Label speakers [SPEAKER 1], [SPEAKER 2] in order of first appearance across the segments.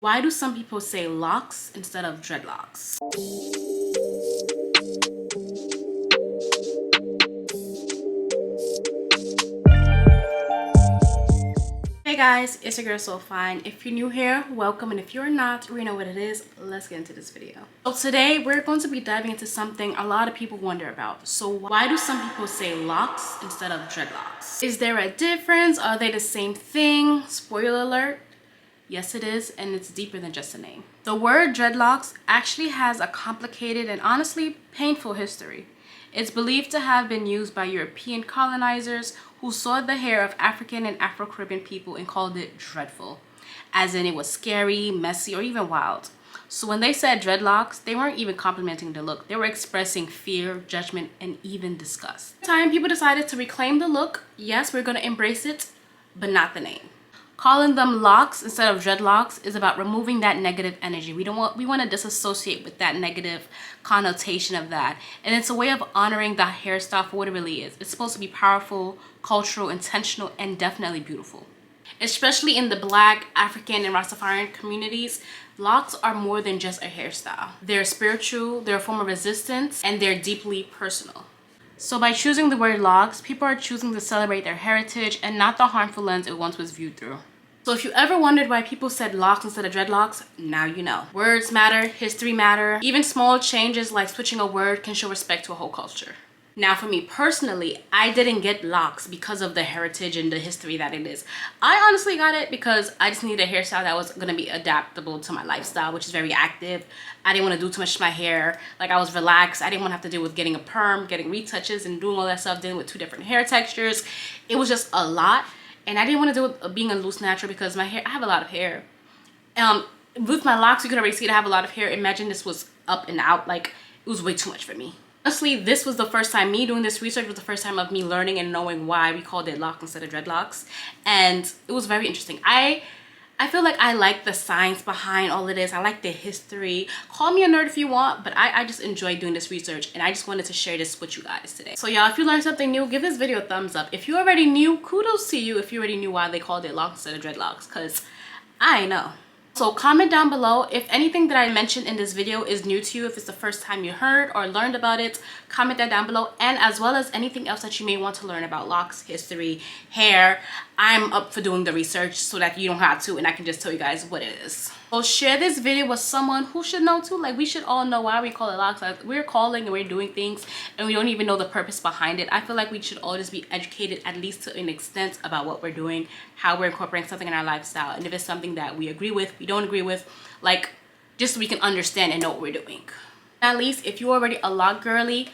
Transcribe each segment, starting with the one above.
[SPEAKER 1] Why do some people say locks instead of dreadlocks? Hey guys, it's your girl Sofineee. If you're new here, welcome, and if you're not, you know what it is. Let's get into this video. So today we're going to be diving into something a lot of people wonder about. So why do some people say locks instead of dreadlocks? Is there a difference? Are they the same thing? Spoiler alert. Yes, it is, and it's deeper than just a name. The word dreadlocks actually has a complicated and honestly painful history. It's believed to have been used by European colonizers who saw the hair of African and Afro-Caribbean people and called it dreadful, as in it was scary, messy, or even wild. So when they said dreadlocks, they weren't even complimenting the look. They were expressing fear, judgment, and even disgust. Over time, people decided to reclaim the look. Yes, we're going to embrace it, but not the name. Calling them locks instead of dreadlocks is about removing that negative energy. We want to disassociate with that negative connotation of that. And it's a way of honoring the hairstyle for what it really is. It's supposed to be powerful, cultural, intentional, and definitely beautiful. Especially in the Black, African, and Rastafarian communities, locks are more than just a hairstyle. They're spiritual, they're a form of resistance, and they're deeply personal. So by choosing the word locks, people are choosing to celebrate their heritage and not the harmful lens it once was viewed through. So if you ever wondered why people said locks instead of dreadlocks, now you know. Words matter, history matter. Even small changes like switching a word can show respect to a whole culture. Now for me personally, I didn't get locks because of the heritage and the history that it is. I honestly got it because I just needed a hairstyle that was going to be adaptable to my lifestyle, which is very active. I didn't want to do too much to my hair. Like, I was relaxed. I didn't want to have to deal with getting a perm, getting retouches, and doing all that stuff, dealing with two different hair textures. It was just a lot. And I didn't want to deal with being a loose natural because my hair, I have a lot of hair. With my locks, you can already see that I have a lot of hair. Imagine this was up and out. Like, it was way too much for me. Honestly, this was the first time me doing this research was the first time of me learning and knowing why we called it locks instead of dreadlocks. And it was very interesting. I feel like I like the science behind all of this. I like the history. Call me a nerd if you want, but I just enjoyed doing this research, and I just wanted to share this with you guys today. So y'all, if you learned something new, give this video a thumbs up. If you already knew, kudos to you if you already knew why they called it locks instead of dreadlocks, because I know. So comment down below if anything that I mentioned in this video is new to you, if it's the first time you heard or learned about it. Comment that down below, and as well as anything else that you may want to learn about locks, history, hair. I'm up for doing the research so that you don't have to, and I can just tell you guys what it is. So share this video with someone who should know too. Like, we should all know why we call it locks. Like, we're calling and we're doing things and we don't even know the purpose behind it. I feel like we should all just be educated, at least to an extent, about what we're doing, how we're incorporating something in our lifestyle, and if it's something that we agree with, we don't agree with, like, just so we can understand and know what we're doing. At least if you're already a lock girly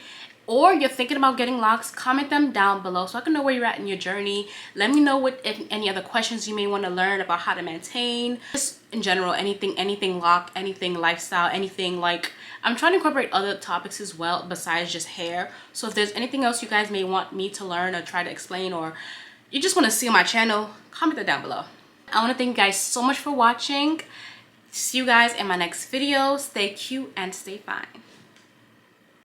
[SPEAKER 1] or you're thinking about getting locks, comment them down below so I can know where you're at in your journey. Let me know if any other questions you may want to learn about how to maintain, just in general, anything lock, anything lifestyle, anything. Like, I'm trying to incorporate other topics as well besides just hair. So if there's anything else you guys may want me to learn or try to explain, or you just want to see on my channel, comment that down below. I want to thank you guys so much for watching. See you guys in my next video. Stay cute and stay fine.